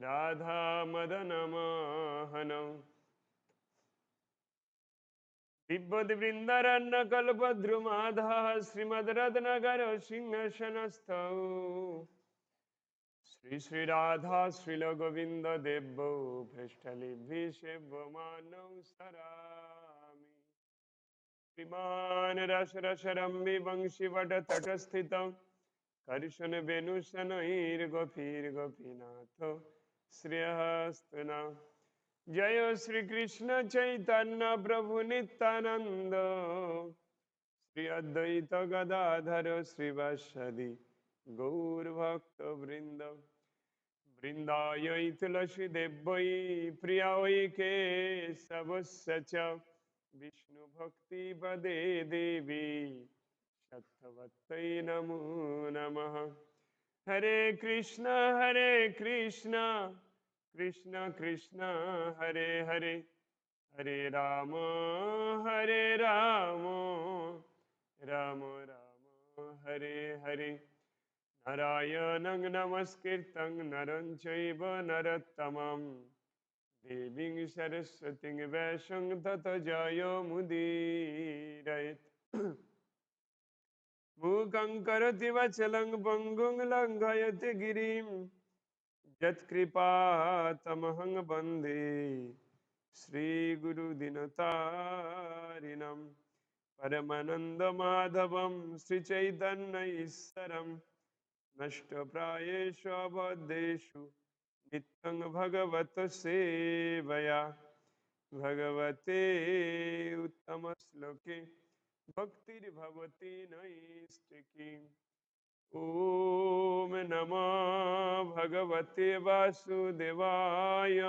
রাধা মদন মোহন বিদ্যুৎ বৃন্দারণ্য কল্পদ্রুমাধা শ্রীমদ রত্নগর সিংহাসনস্থৌ শ্রী শ্রী রাধা শ্রীল গোবিন্দ দেব পৃষ্ঠলিভি সেব্যমানৌ স্তরামি শ্রীমান রস রসরম্বি বংশীবট তটস্থিত কর্ষণ বেণুশনৈর গোপীর গোপীনাথ শ্রেয়স্তুনা জয় শ্রীকৃষ্ণ চৈতন্য প্রভু নিত্যানন্দ শ্রী অদ্বৈত গদাধর শ্রীবাসদি গৌরভক্ত বৃন্দ বৃন্দায় তুলসী দেব্যৈ প্রিয়ায় কেশবস্য চ বিষ্ণু ভক্তি পদে দেবী সত্যবত্তৈ নমো নমঃ হরে কৃষ্ণ কৃষ্ণ কৃষ্ণ হরে হরে হরে রাম রাম রাম হরে হরে নারায়ণং নমস্কৃত্যং নরং চৈব নরোত্তমং দেবীং সরস্বতীং ব্যাসং ততো জয়মুদীরয়েৎ मूकं करोति वचलं पङ्गुं लङ्घयति गिरिं यत्कृपातमहं वन्दे श्रीगुरुदिनतारिणं परमानन्दमाधवं श्रीचैतन्य ईश्वरं नष्टप्रायेषु अबद्धेषु नित्यं भगवतो सेवया भगवते उत्तमश्लोके भक्तिर्भवति नैष्टिकी ॐ नमो भगवते वासुदेवाय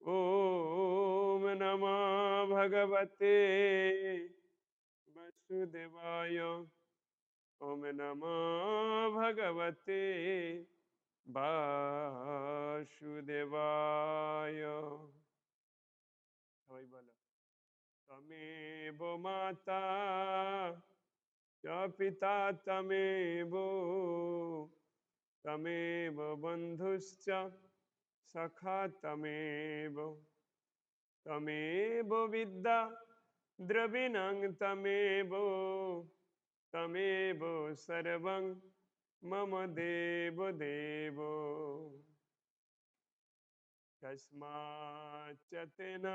ॐ नमो भगवते वासुदेवाय ॐ नमो भगवते वासुदेवाय সবাই বলো तमेव माता च पिता तमेव बन्धुश्च सखा तमेव विद्या द्रविणं तमेव सर्वं मम देवो तस्माच्च तेन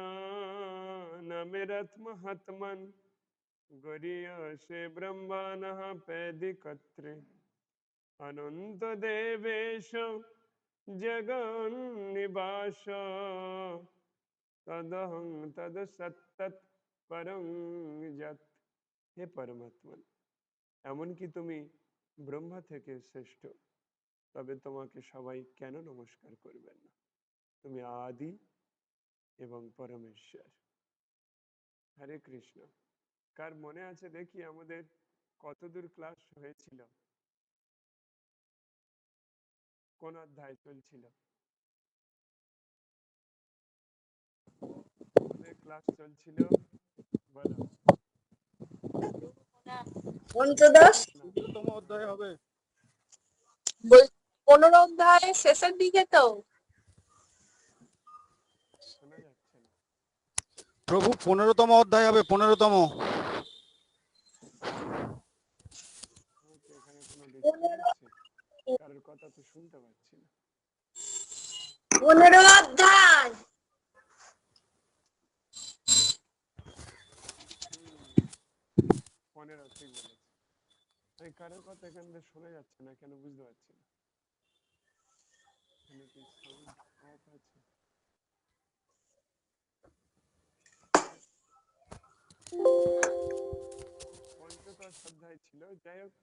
नमिरत्महत्मन् गरीयसे ब्रह्मणः पैदिकत्रे अनन्तदेवेश जगन्निवास तदहं तदसत्तत् परं যৎ। হে পরমাত্মা, এমনকি তুমি ব্রহ্মা থেকে শ্রেষ্ঠ, তবে তোমাকে সবাই কেন নমস্কার করবেন না? তুমি আদি এবং পরমেশ্বর। হরে কৃষ্ণ। কার মনে আছে দেখি আমাদের কতদূর ক্লাস হয়েছিল, কোন অধ্যায় চলছিল? আমাদের ক্লাস চলছিল, বলো। পঞ্চদশ 15তম অধ্যায় হবে। 15 অধ্যায় শেষের দিকে তো শোনা যাচ্ছে না প্রভু 15তম অধ্যায় হবে, 15তম। এখানে কোনো ডিস্টার্ব হচ্ছে? কারোর কথা তো শুনতে পাচ্ছি না। 15 অধ্যায় 15 ঠিক বলেছে। আমি কারোর কথা এখান থেকে শোনা যাচ্ছে না কেন বুঝতে পারছি না। এখানে কি সাউন্ড অফ আছে? পঞ্চদশ অধ্যায় ছিল, যাই হোক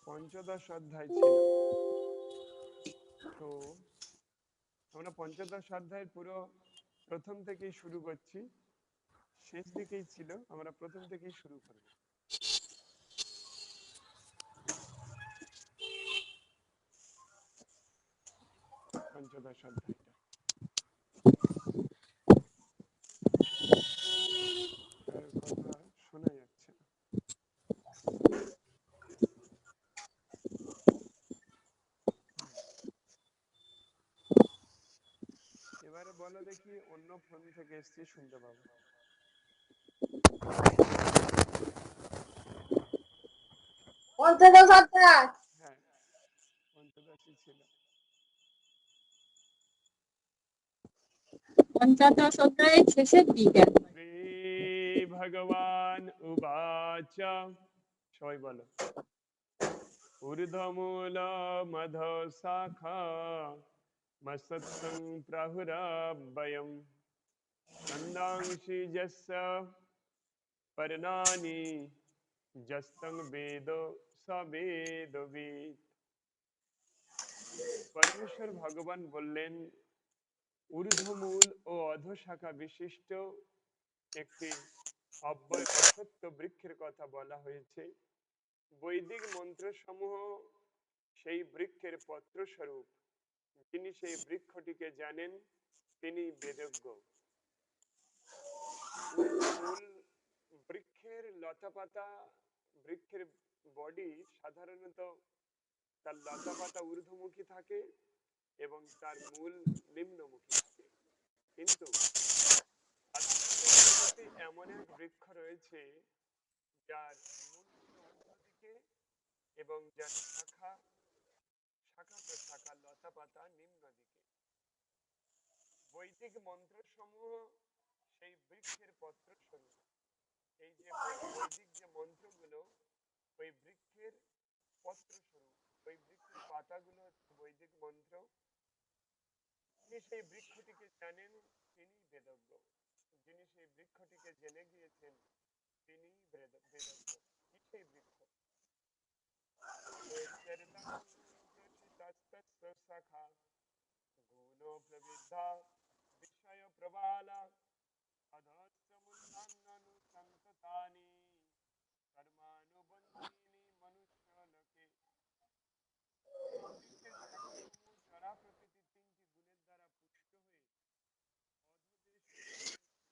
পঞ্চদশ অধ্যায় ছিল। তো আমরা পঞ্চদশ অধ্যায়ের পুরো প্রথম থেকেই শুরু করছি, শেষ দিকেই ছিল, আমরা প্রথম থেকেই শুরু করব। পঞ্চদশ অধ্যায়টা কারোর কথা শোনা যাচ্ছে না। বলো দেখি, অন্য ফোন থেকে এসছি, শুনতে পাবো। পঞ্চদশ অধ্যায়। হ্যাঁ, পঞ্চদশই ছিল। পঞ্চদশ অধ্যায়ের শেষের দিকে। শ্রী ভগবান উবাচ, সবাই বলো। ঊর্ধ্বমূল মধ শাখা মসৎসং প্রাহুরাভয়ম ছন্দাংশি যস্য পর্ণানি যস্তং বেদ স বেদবিদ। পরমেশ্বর ভগবান বললেন, ঊর্ধ্বমূল ও অধোশাখা বিশিষ্ট একটি অব্যয় অসত্য বৃক্ষের কথা বলা হয়েছে। বৈদিক মন্ত্রসমূহ সেই বৃক্ষের পত্র স্বরূপ। যিনি সেই বৃক্ষটিকে জানেন তিনি বেদজ্ঞ। ঊর্ধ্বমূল বৃক্ষের লতাপাতা, বৃক্ষের বডি সাধারণত তার লতাপাতা ঊর্ধ্বমুখী থাকে এবং তার মূল নিম্নমুখী থাকে। কিন্তু জগতে এমন এক বৃক্ষ রয়েছে যার মূল হলো উল্টো দিকে এবং যার শাখা শাখা প্রশাখা লতাপাতা নিম্ন দিকে। বৈদিক মন্ত্রসমূহ সেই বৃক্ষের পত্র স্বরূপ। এই যে বৈদিক যে মন্ত্রগুলো ওই বৃক্ষের পত্র স্বরূপ, ওই বৃক্ষের পাতাগুলো হচ্ছে বৈদিক মন্ত্র। যিনি সেই বৃক্ষটিকে জানেন তিনি বেদজ্ঞ। যিনি সেই বৃক্ষটিকে জেনে গিয়েছেন তিনি বেদজ্ঞ। কি সেই বৃক্ষ? শাখা গুণ প্রবিদ্ধা বিষয় প্রবালা অধস্য মূলান্নানু সংততানি কর্মানুবন্ধিনি মনুষ্য লোকে। এই বৃক্ষের শাখাসমূহ জরা প্রকৃতির 3টি গুণের দ্বারা পুষ্ট হয়ে অধোদেশ এই বৃক্ষের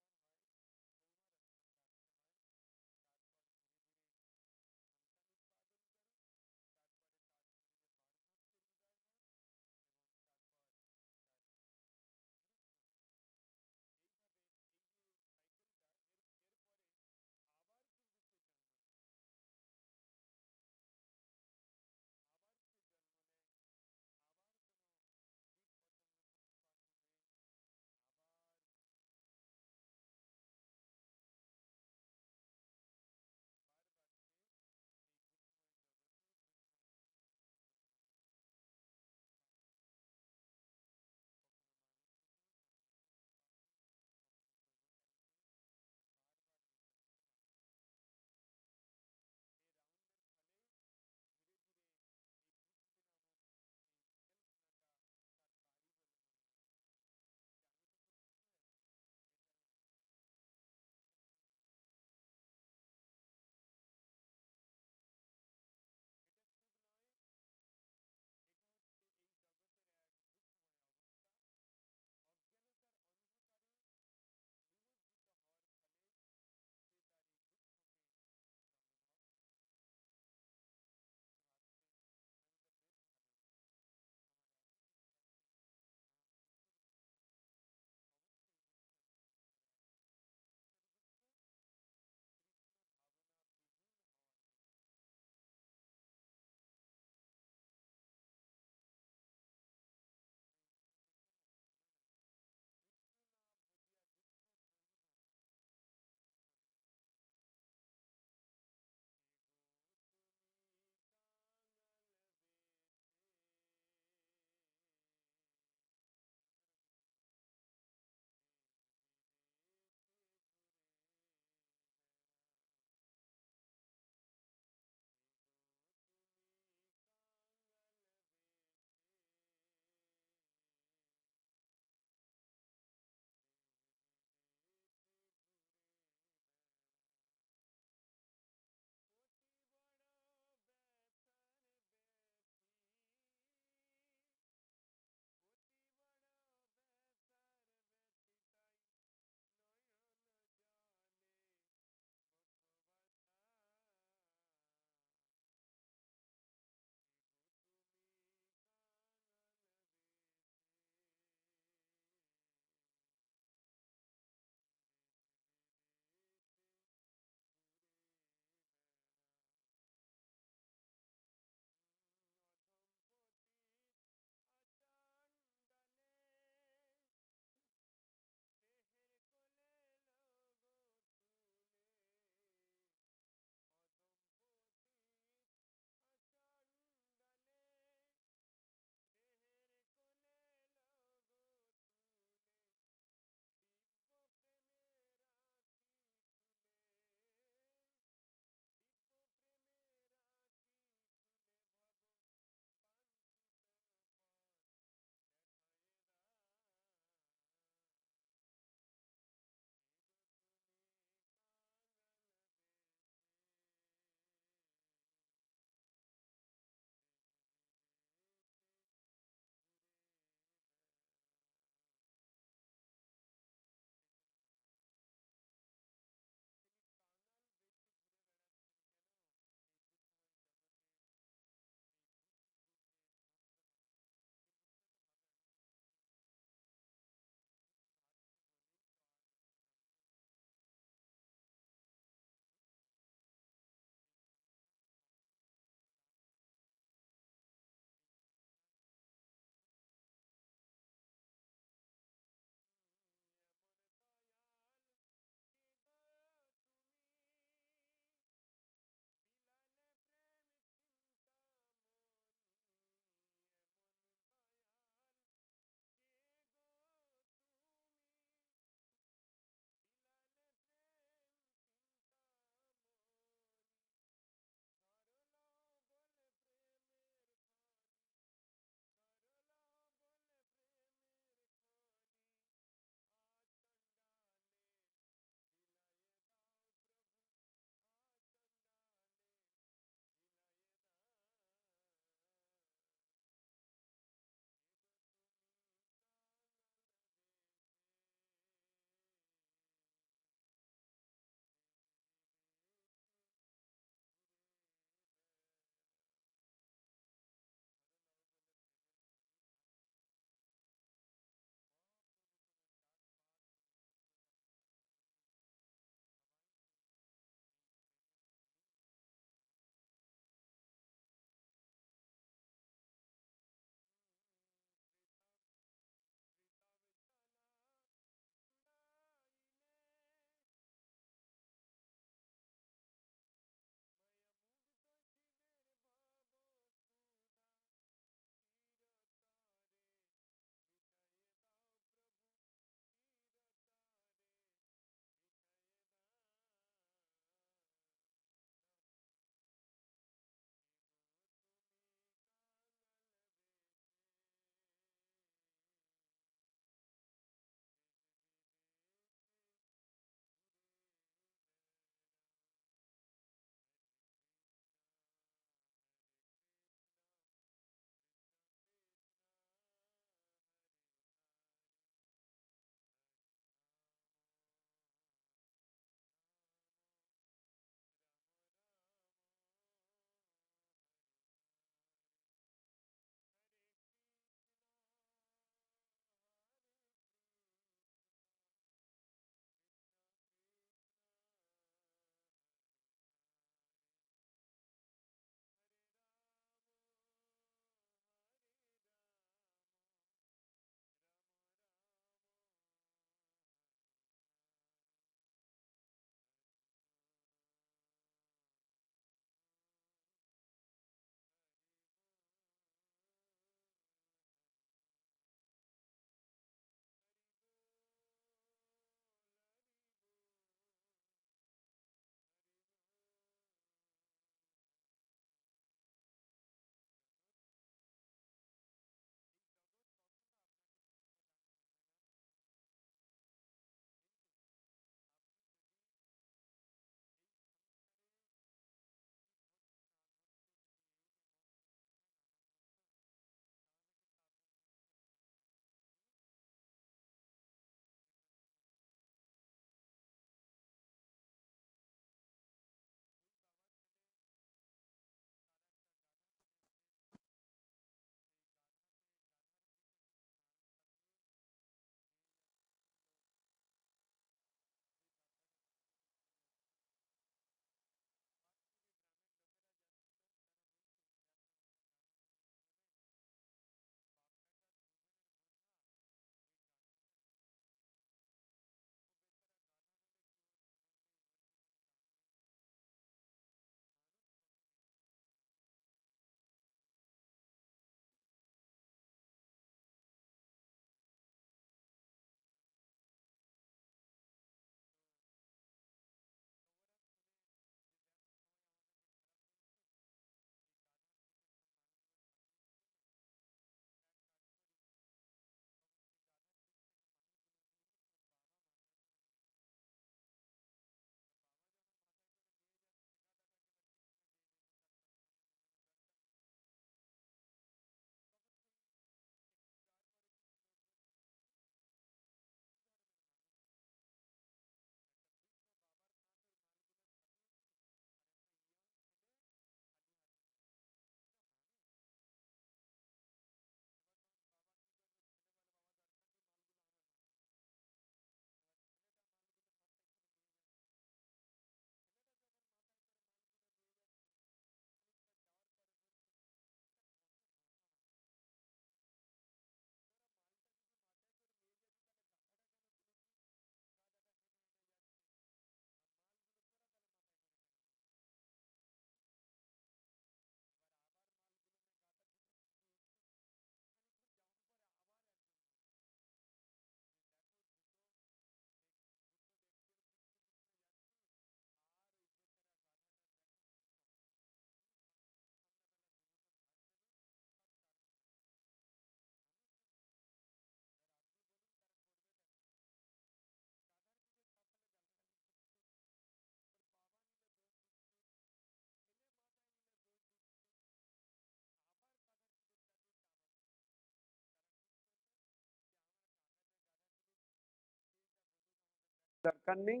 দরকার নেই,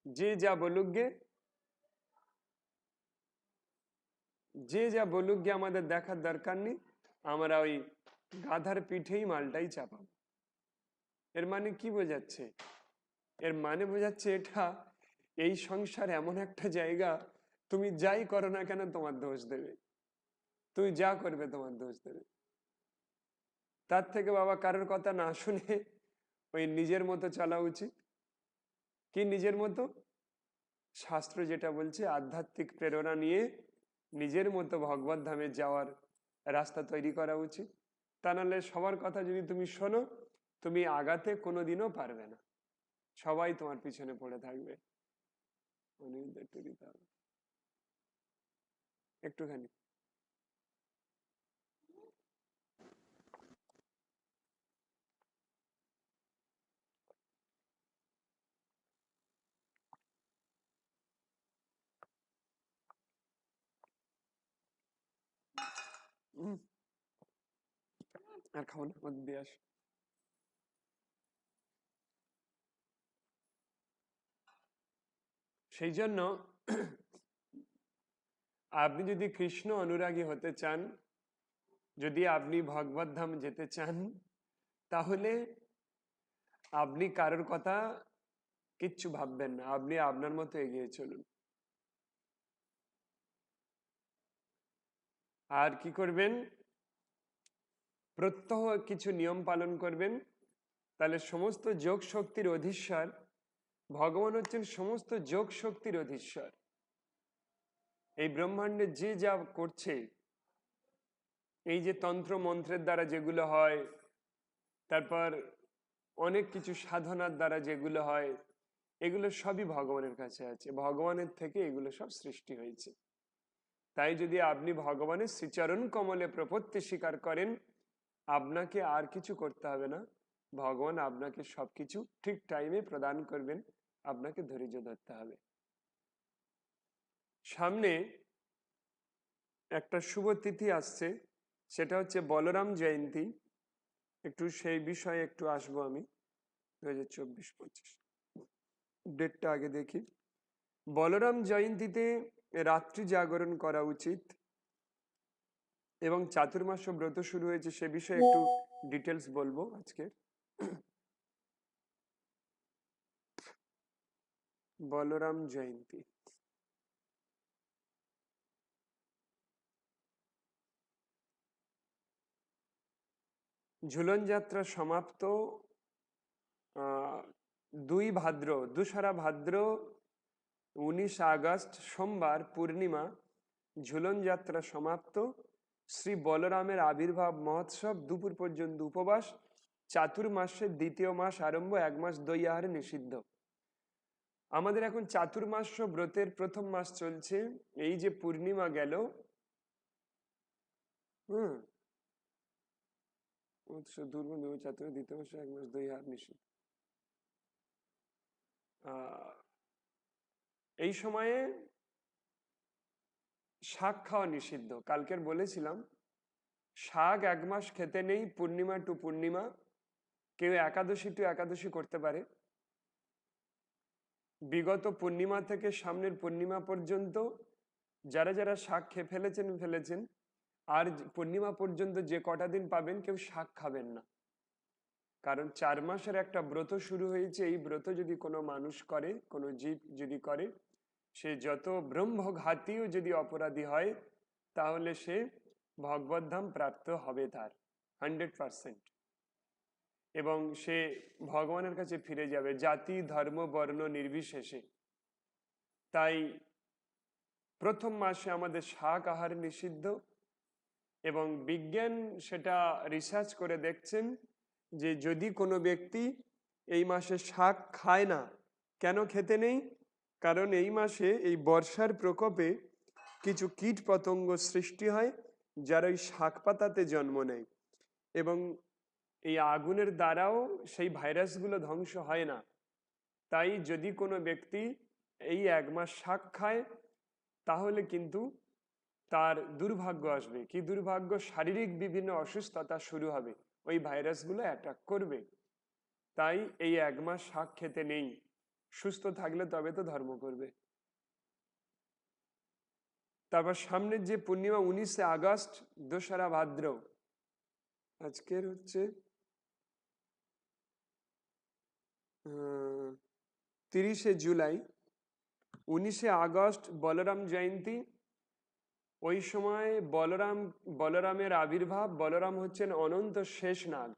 যে যা বলুক গে, যে যা বলুক গে আমাদের দেখার দরকার নেই, আমরা ওই গাধার পিঠেই মালটাই চাপাবো। এর মানে কি বোঝাচ্ছে? এর মানে বোঝাচ্ছে এটা, এই সংসার এমন একটা জায়গা, তুমি যাই করো না কেন তোমার দোষ দেবে, তুমি যা করবে তোমার দোষ দেবে। তার থেকে বাবা কারোর কথা না শুনে ওই নিজের মতো চলা উচিত। কি নিজের মতো? শাস্ত্র যেটা বলছে আধ্যাত্মিক প্রেরণা নিয়ে নিজের মতো ভগবত ধামে যাওয়ার রাস্তা তৈরি করা উচিত। তা নাহলে সবার কথা যদি তুমি শোনো, তুমি আগাতে কোনোদিনও পারবে না, সবাই তোমার পিছনে পড়ে থাকবে। একটু দিতে হবে, একটুখানি। আর খাবো না, মধ্যে দিয়ে আস। সেই জন্য আপনি যদি কৃষ্ণ অনুরাগী হতে চান, যদি আপনি ভগবত ধাম যেতে চান, তাহলে আপনি কারোর কথা কিচ্ছু ভাববেন না, আপনি আপনার মতো এগিয়ে চলুন। আর কি করবেন? প্রত্যহ কিছু নিয়ম পালন করবেন, তাহলে সমস্ত যোগ শক্তির অধীশ্বর ভগবান হচ্ছেন, সমস্ত যোগ শক্তির অধীশ্বর। এই ব্রহ্মাণ্ডে যে যা করছে, এই যে তন্ত্র মন্ত্রের দ্বারা যেগুলো হয়, তারপর অনেক কিছু সাধনার দ্বারা যেগুলো হয়, এগুলো সবই ভগবানের কাছে আছে, ভগবানের থেকে এগুলো সব সৃষ্টি হয়েছে। তাই যদি আপনি ভগবানের শ্রীচরণ কমলে প্রপত্তি স্বীকার করেন, আপনাকে আর কিছু করতে হবে না, ভগবান আপনাকে সবকিছু ঠিক টাইমে প্রদান করবেন, আপনাকে ধৈর্য ধরতে হবে। সামনে একটা শুভ তিথি আসছে, সেটা হচ্ছে বলরাম জয়ন্তী। একটু সেই বিষয়ে একটু আসবো আমি। 2024-25 ডেটটা আগে দেখি। বলরাম জয়ন্তীতে রাত্রি জাগরণ করা উচিত, এবং চাতুর্মাস ব্রত শুরু হয়েছে, সে বিষয়ে একটু ডিটেলস বলবো আজকে। বলরাম জয়ন্তী, ঝুলন যাত্রা সমাপ্ত 2 ভাদ্র, 2রা ভাদ্র 19 আগস্ট সোমবার পূর্ণিমা, ঝুলন যাত্রা সমাপ্ত। শ্রী বলরামের আবির্ভাব মহোৎসব, দুপুর পর্যন্ত উপবাস, চাতুর্মাসের দ্বিতীয় মাস আরম্ভ, 1 মাস দই আহার নিষিদ্ধ। আমাদের এখন চাতুর্মাস ব্রতের প্রথম মাস চলছে, এই যে পূর্ণিমা গেল, চাতুর দ্বিতীয় মাসে 1 মাস দই আহার নিষিদ্ধ। এই সময়ে শাক খাওয়া নিষিদ্ধ। কালকের বলেছিলাম শাক 1 মাস খেতে নেই, পূর্ণিমা টু পূর্ণিমা। কেউ একাদশী টু একাদশী করতে পারে, বিগত পূর্ণিমা থেকে সামনের পূর্ণিমা পর্যন্ত যারা যারা শাক খেয়ে ফেলেছেন, আর পূর্ণিমা পর্যন্ত যে কটা দিন পাবেন কেউ শাক খাবেন না। কারণ 4 মাসের একটা ব্রত শুরু হয়েছে, এই ব্রত যদি কোনো মানুষ করে, কোনো জীব যদি করে, সে যত ব্রহ্মঘাতীও যদি অপরাধী হয়, তাহলে সে ভগবদ্ধাম প্রাপ্ত হবে তার 100%, এবং সে ভগবানের কাছে ফিরে যাবে, জাতি ধর্ম বর্ণ নির্বিশেষে। তাই প্রথম মাসে আমাদের শাক আহার নিষিদ্ধ, এবং বিজ্ঞান সেটা রিসার্চ করে দেখছেন যে যদি কোনো ব্যক্তি এই মাসে শাক খায় না, কেন খেতে নেই? কারণ এই মাসে এই বর্ষার প্রকোপে কিছু কীট পতঙ্গ সৃষ্টি হয়, যারা ওই শাক পাতাতে জন্ম নেয়, এবং এই আগুনের দ্বারাও সেই ভাইরাসগুলো ধ্বংস হয় না। তাই যদি কোনো ব্যক্তি এই 1 মাস শাক খায়, তাহলে কিন্তু তার দুর্ভাগ্য আসবে। কি দুর্ভাগ্য? শারীরিক বিভিন্ন অসুস্থতা শুরু হবে, ওই ভাইরাসগুলো অ্যাটাক করবে। তাই এই 1 মাস শাক খেতে নেই, সুস্থ থাকলে তবে তো ধর্ম করবে। তারপর সামনের যে পূর্ণিমা 19শে আগস্ট, 2রা ভাদ্র, আজকের হচ্ছে 30শে জুলাই, 19শে আগস্ট বলরাম জয়ন্তী। ওই সময় বলরামের আবির্ভাব। বলরাম হচ্ছেন অনন্ত শেষ নাগ,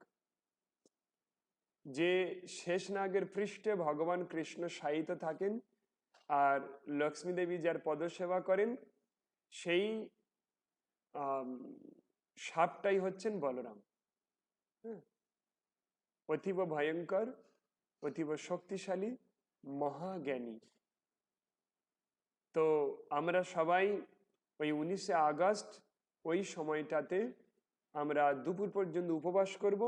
যে শেষ নাগের পৃষ্ঠে ভগবান কৃষ্ণ শায়িত থাকেন, আর লক্ষ্মী দেবী যার পদসেবা করেন, সেই সাপটাই হচ্ছেন বলরাম। হ্যাঁ, অতীব ভয়ঙ্কর, অতীব শক্তিশালী, মহাজ্ঞানী। তো আমরা সবাই ওই 19শে আগস্ট ওই সময়টাতে আমরা দুপুর পর্যন্ত উপবাস করব,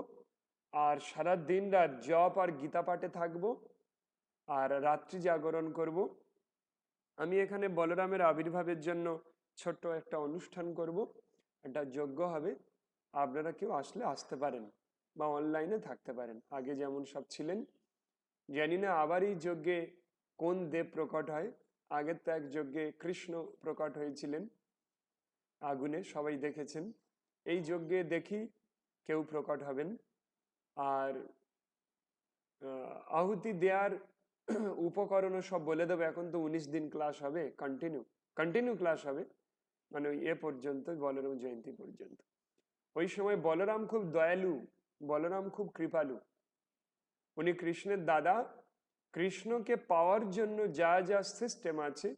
আর সারা দিন রাত জপ আর গীতা পাঠে থাকব, আর রাত্রি জাগরণ করব। আমি এখানে বলরামের আবির্ভাবের জন্য ছোট্ট একটা অনুষ্ঠান করব, একটা যজ্ঞ হবে। আপনারা কেউ আসলে আসতে পারেন বা অনলাইনে থাকতে পারেন, আগে যেমন সব ছিলেন। জানি না আবার এই যজ্ঞে কোন দেব প্রকট হয়। আগের তো এক যজ্ঞে কৃষ্ণ প্রকট হয়েছিলেন আগুনে, সবাই দেখেছেন। এই যজ্ঞে দেখি কেউ প্রকট হবেন। আর আহুতি দেওয়ার উপকরণও সব বলে দেবো। এখন তো 19 দিন ক্লাস হবে, কন্টিনিউ ক্লাস হবে, মানে ওই পর্যন্ত, বলরাম জয়ন্তী পর্যন্ত। ওই সময় বলরাম খুব দয়ালু, বলরাম খুব কৃপালু। উনি কৃষ্ণের দাদা। কৃষ্ণকে পাওয়ার জন্য যা যা সিস্টেম আছে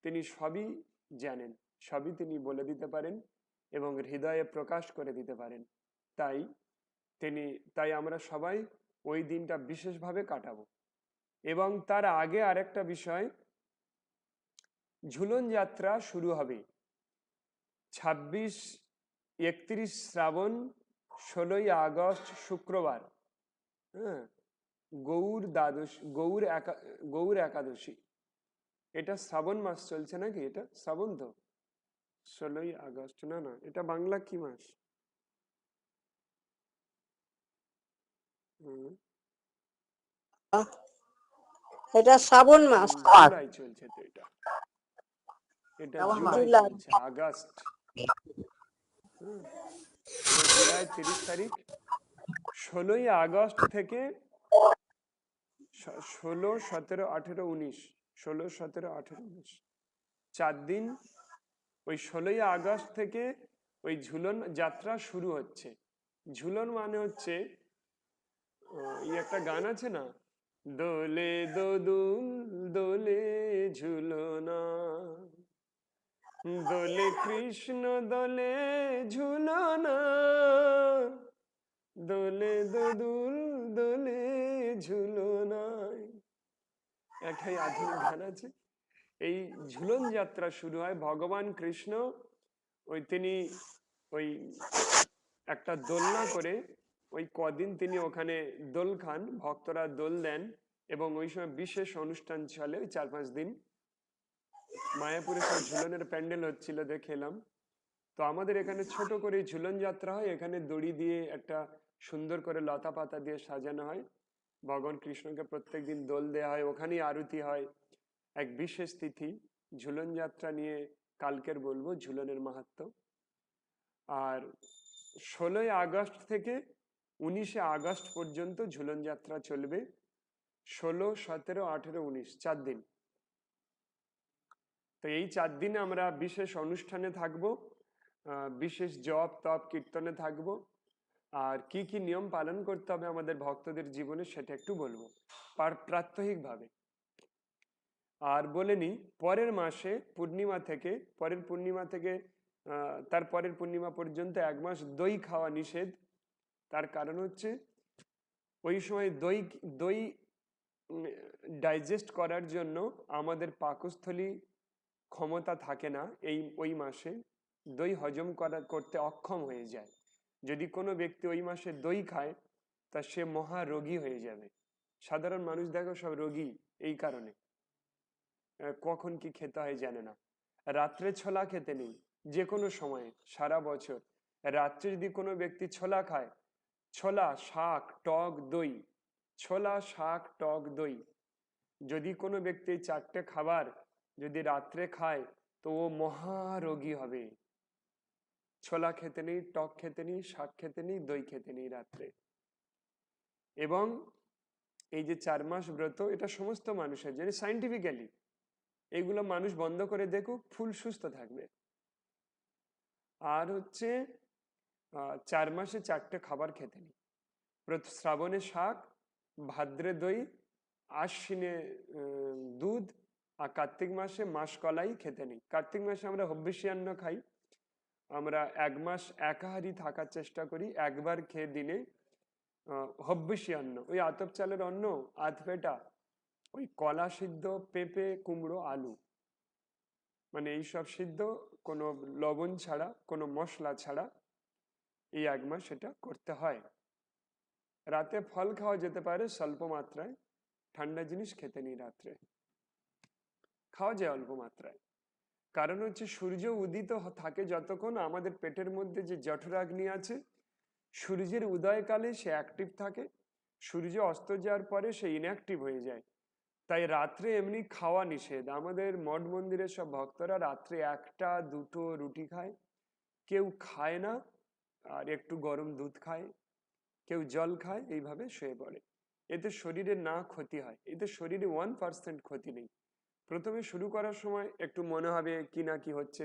তিনি সবই জানেন, সবই তিনি বলে দিতে পারেন এবং হৃদয়ে প্রকাশ করে দিতে পারেন। তাই আমরা সবাই ওই দিনটা বিশেষভাবে কাটাবো। এবং তার আগে আরেকটা বিষয়, ঝুলন যাত্রা শুরু হবে 31 শ্রাবণ, 16ই আগস্ট শুক্রবার। হ্যাঁ, গৌর একাদশী। এটা শ্রাবণ মাস চলছে নাকি? এটা শ্রাবণ তো, 16ই আগস্ট না, এটা বাংলা কি মাস? এটা শ্রাবণ মাস, জুলাই চলছে তো, এটা জুলাই চলছে, আগস্ট। জুলাই 30 তারিখ। 16ই আগস্ট থেকে 16, 17, 18, 19, 16, 17, 18, 19, 4 দিন। ওই 16ই আগস্ট থেকে ওই ঝুলন যাত্রা শুরু হচ্ছে। ঝুলন মানে হচ্ছে, একটা গান আছে না, দোলে দোদুল দোলে ঝুলনা, দোলে কৃষ্ণ দোলে ঝুলনা, দোলে দোদুল দোলে ঝুলনা। একটাই আধুনিক গান আছে। এই ঝুলন যাত্রা শুরু হয়। ভগবান কৃষ্ণ তিনি ওই একটা দোলনা করে ওই কদিন তিনি ওখানে দোল খান, ভক্তরা দোল দেন, এবং ওই সময় বিশেষ অনুষ্ঠান চলে ওই 4-5 দিন। মায়াপুরে সব ঝুলনের প্যান্ডেল হচ্ছিল, দেখে এলাম। তো আমাদের এখানে ছোট করে ঝুলন যাত্রা হয়। এখানে দড়ি দিয়ে একটা সুন্দর করে লতা পাতা দিয়ে সাজানো হয়। ভগবান কৃষ্ণকে প্রত্যেকদিন দোল দেওয়া হয়, ওখানেই আরতি হয়। এক বিশেষ তিথি। ঝুলন যাত্রা নিয়ে কালকের বলবো, ঝুলনের মাহাত্ম্য। আর 16ই আগস্ট থেকে 19শে আগস্ট পর্যন্ত ঝুলন যাত্রা চলবে। 16, 17, 18, 19, 4 দিন। তো এই 4 দিনে আমরা বিশেষ অনুষ্ঠানে থাকব, বিশেষ জপ তপ কীর্তনে থাকব। আর কি কি নিয়ম পালন করতে হবে আমাদের ভক্তদের জীবনে সেটা একটু বলবো প্রাত্যহিকভাবে। আর বলে নি, পরের মাসে পূর্ণিমা থেকে, তার পরের পূর্ণিমা পর্যন্ত 1 মাস দই খাওয়া নিষেধ। তার কারণ হচ্ছে ওই সময় দই ডাইজেস্ট করার জন্য আমাদের পাকস্থলী ক্ষমতা থাকে না। ওই মাসে দই হজম করতে অক্ষম হয়ে যায়। যদি কোনো ব্যক্তি ওই মাসে দই খায় তা সে মহা রোগী হয়ে যাবে। সাধারণ মানুষ দেখো সব রোগী এই কারণে, কখন কি খেতে হয় জানে না। রাত্রে ছোলা খেতে নেই, যে কোনো সময়ে সারা বছর। রাত্রে যদি কোনো ব্যক্তি ছোলা খায়, ছোলা, শাক, টক দই ছোলা, শাক, টক দই। যদি কোনো ব্যক্তি 4টে খাবার যদি রাত্রে খায় তো ও মহারোগী হবে। ছোলা খেতে নেই, টক খেতে নেই, শাক খেতে নেই, দই খেতে নেই রাত্রে। এবং এই যে 4 মাস ব্রত, এটা সমস্ত মানুষের জন্য সাইন্টিফিক্যালি, এগুলো মানুষ বন্ধ করে দেখুক, ফুল সুস্থ থাকবে। আর হচ্ছে 4 মাসে 4টে খাবার খেতে নেই। শ্রাবণে শাক, ভাদ্রে দই, আশ্বিনে দুধ, আর কার্তিক মাসে মাসকলাই খেতে নেই। কার্তিক মাসে আমরা হব্বিষ্যান্ন খাই। আমরা 1 মাস একাহারি থাকার চেষ্টা করি, একবার খেয়ে দিনে হব্বিষ্যান্ন, ওই আতপ চালের অন্ন, আধপেটা, ওই কলা সিদ্ধ, পেঁপে, কুমড়ো, আলু, মানে এইসব সিদ্ধ, কোনো লবণ ছাড়া, কোনো মশলা ছাড়া, এই 1 মাস এটা করতে হয়। রাতে ফল খাওয়া যেতে পারে স্বল্প মাত্রায়, ঠান্ডা জিনিস খেতে নেই রাত্রে, খাওয়া যায় অল্প মাত্রায়। কারণ হচ্ছে সূর্য উদিত থাকে যতক্ষণ, আমাদের পেটের মধ্যে যে জঠরাগ্নি আছে, সূর্যের উদয়কালে সে অ্যাক্টিভ থাকে, সূর্য অস্ত যাওয়ার পরে সে ইনঅ্যাক্টিভ হয়ে যায়। তাই রাত্রে এমনি খাওয়া নিষেধ। আমাদের মঠ মন্দিরের সব ভক্তরা রাত্রে 1টা 2টো রুটি খায়, কেউ খায় না, আর একটু গরম দুধ খায়, কেউ জল খায়, এইভাবে শুয়ে পড়ে। এতে শরীরের না ক্ষতি হয়, এতে শরীরে 1% ক্ষতি নেই। প্রথমে শুরু করার সময় একটু মনে হবে কি না কি হচ্ছে,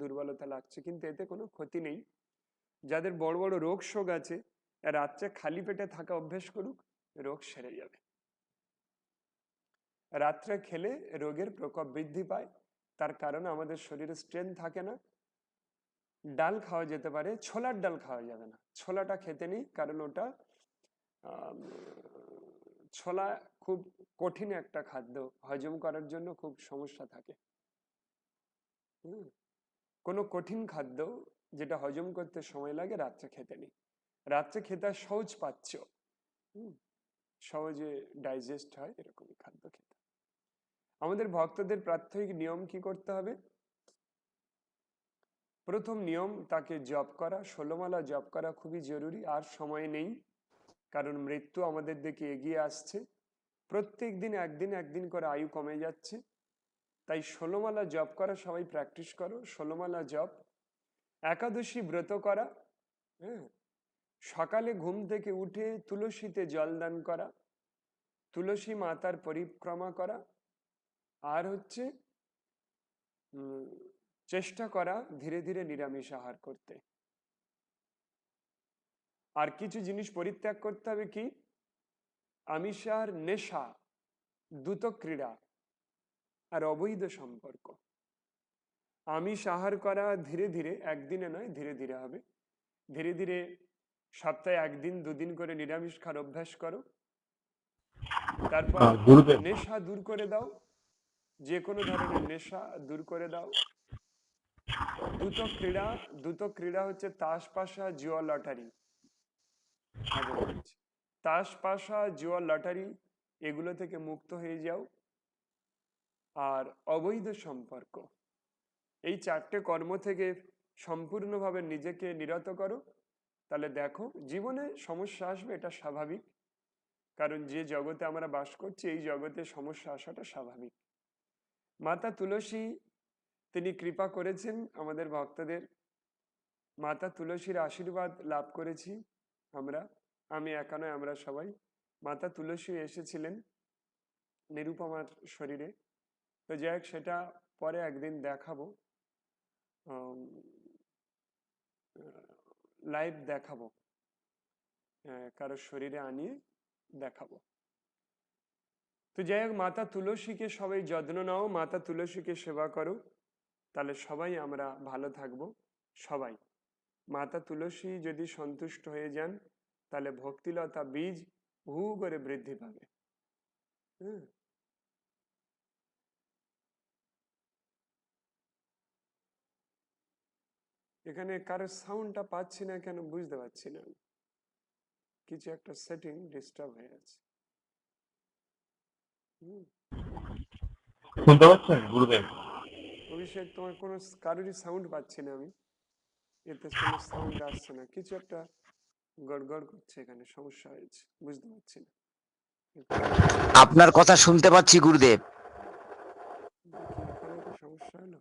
দুর্বলতা লাগছে, কিন্তু এতে কোনো ক্ষতি নেই। যাদের বড় বড় রোগ শোক আছে, রাত্রে খালি পেটে থাকা অভ্যেস করুক, রোগ সেরে যাবে। রাত্রে খেলে রোগের প্রকোপ বৃদ্ধি পায়, তার কারণ আমাদের শরীরে স্ট্রেংথ থাকে না। ডাল খাওয়া যেতে পারে, ছোলার ডাল খাওয়া যাবে না, ছোলাটা খেতে নেই, কারণ ওটা ছোলা খুব কঠিন একটা খাদ্য, হজম করার জন্য খুব সমস্যা থাকে। কোনো কঠিন খাদ্য যেটা হজম করতে সময় লাগে, রাত্রে খেতে নেই। রাত্রে খেতে সহজ পাচ্ছ, সহজে ডাইজেস্ট হয়, এরকমই খাদ্য খেতে। আমাদের ভক্তদের প্রাত্যহিক নিয়ম কি করতে হবে? প্রথম নিয়ম, তাকে জপ করা, 16 মালা জপ করা খুবই জরুরি। আর সময় নেই, কারণ মৃত্যু আমাদের দিকে এগিয়ে আসছে। প্রত্যেক দিন একদিন করে আয়ু কমে যাচ্ছে। তাই 16 মালা জপ করা সবাই প্র্যাকটিস করো। 16 মালা জপ। একাদশী ব্রত করা, হ্যাঁ, সকালে ঘুম থেকে উঠে তুলসীতে জল দান করা, তুলসী মাতার পরিক্রমা করা, আর হচ্ছে চেষ্টা করা ধীরে ধীরে নিরামিষ আহার করতে। আর কিছু জিনিস পরিত্যাগ করতে হবে, কি? আমিষার নেশা, দ্রুত ক্রীড়া, আর অবৈধ সম্পর্ক। আমিষ আহার করা ধীরে ধীরে, একদিনে নয়, ধীরে ধীরে হবে। ধীরে ধীরে সপ্তাহে 1 দিন 2 দিন করে নিরামিষ খাওয়ার অভ্যাস করো। তারপর নেশা দূর করে দাও, যে কোনো ধরনের নেশা দূর করে দাও। দ্রুত ক্রীড়া হচ্ছে তাস, পাশা, জুয়া, লটারি। তাস, পাশা, জুয়া, লটারি, এগুলো থেকে মুক্ত হয়ে যাও। আর অবৈধ সম্পর্ক, এই 4টে কর্ম থেকে সম্পূর্ণভাবে নিজেকে নিরত করো। তাহলে দেখো জীবনে সমস্যা আসবে, এটা স্বাভাবিক, কারণ যে জগতে আমরা বাস করছি, এই জগতে সমস্যা আসাটা স্বাভাবিক। মাতা তুলসী তিনি কৃপা করেছেন আমাদের ভক্তদের। মাতা তুলসীর আশীর্বাদ লাভ করেছি আমরা, আমি একা নয়, আমরা সবাই। মাতা তুলসী এসেছিলেন নিরুপমার শরীরে। তো যাই হোক, সেটা পরে একদিন দেখাবো, লাইভ দেখাবো, কারো শরীরে আনিয়ে দেখাবো। তো যাই হোক, মাতা তুলসীকে সবাই যত্ন নাও, মাতা তুলসীকে সেবা করো, তাহলে সবাই আমরা ভালো থাকবো। সবাই মাতা তুলসী যদি সন্তুষ্ট হয়ে যান, তাহলে ভক্তিলতা বীজ হু করে বৃদ্ধি পাবে। এখানে কারো সাউন্ডটা পাচ্ছি না কেন বুঝতে পারছি না, কিছু একটা সেটিং ডিস্টার্ব হয়ে আছে। শুনতে পাচ্ছেন গুরুদেব? অভিষেক, তোমার কোনো কারোরই সাউন্ড পাচ্ছি না আমি, এতে কোনো সাউন্ড আসছে না, কিছু একটা গড়গড় করছে, এখানে সমস্যা হয়েছে, বুঝতে পারছি না। আপনার কথা শুনতে পাচ্ছি গুরুদেব। দেখি এখানে তো সমস্যা হলো।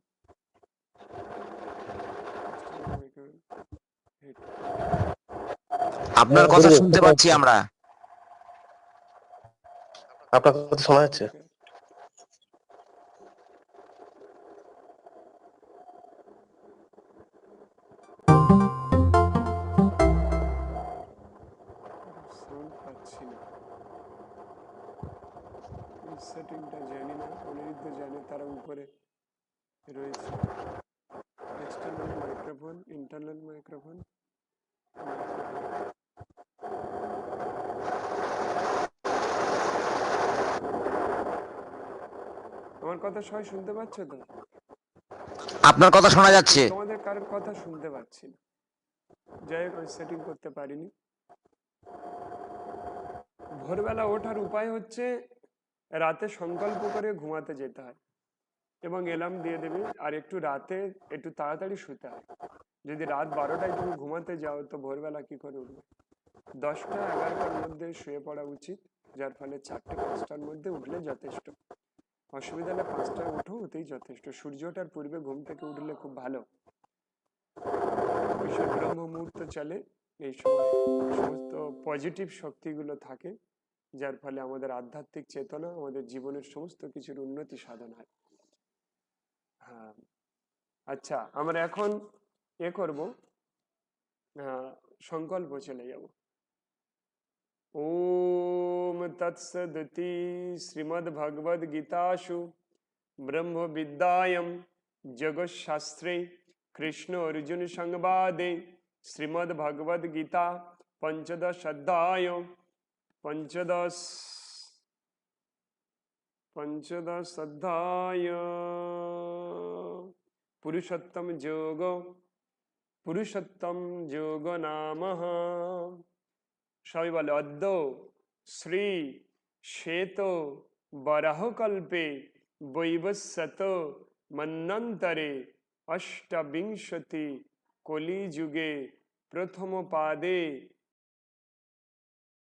আপনার কথা শুনতে পাচ্ছি আমরা। আপনার কথা শোনা যাচ্ছে? সাউন্ড পাচ্ছি না। এই সেটিংটা জানি না, অনিরুদ্ধ জানে, তারা উপরে রয়েছে। এক্সটার্নাল মাইক্রোফোন, ইন্টারনাল মাইক্রোফোন, আমার কথা সবাই শুনতে পাচ্ছ তো? আপনার কথা শোনা যাচ্ছে। তোমাদের কারোর কথা শুনতে পাচ্ছি না। যাই হোক, আমি সেটিং করতে পারিনি। ভোরবেলা ওঠার উপায় হচ্ছে রাতে সংকল্প করে ঘুমাতে যেতে হয় এবং অ্যালার্ম দিয়ে দেবে, আর একটু রাতে একটু তাড়াতাড়ি শুতে হয়। যদি রাত 12টায় তুমি ঘুমাতে যাও তো ভোরবেলা কি করে উঠবে? 10টা 11টার মধ্যে শুয়ে পড়া উচিত, যার ফলে 4টে 5টার মধ্যে উঠলে যথেষ্ট। অসুবিধা হলে 5টায় উঠো, ওতেই যথেষ্ট। সূর্য ওঠার পূর্বে ঘুম থেকে উঠলে খুব ভালো। বিশেষ ব্রহ্ম মুহূর্ত চলে, এই সময় সমস্ত পজিটিভ শক্তিগুলো থাকে, যার ফলে আমাদের আধ্যাত্মিক চেতনা, আমাদের জীবনের সমস্ত কিছুর উন্নতি সাধন হয়। হ্যাঁ, আচ্ছা, আমরা এখন করব, সংকল্প চলে যাব। ওম তৎসদিতি শ্রীমদ্ভগবদ গীতাসু ব্রহ্ম বিদ্যায়াম জগৎশাস্ত্রে কৃষ্ণ অর্জুন সংবাদে শ্রীমদ্ভগবদ গীতা পঞ্চদশ অধ্যায় পঞ্চদশ অধ্যায় পুরুষোত্তম যোগ নামঃ। সবাই বলে অদ্য শ্রী শ্বেত বরাহকল্পে বৈবস্বত মন্বন্তরে অষ্টবিংশতি কলিযুগে প্রথম পাদে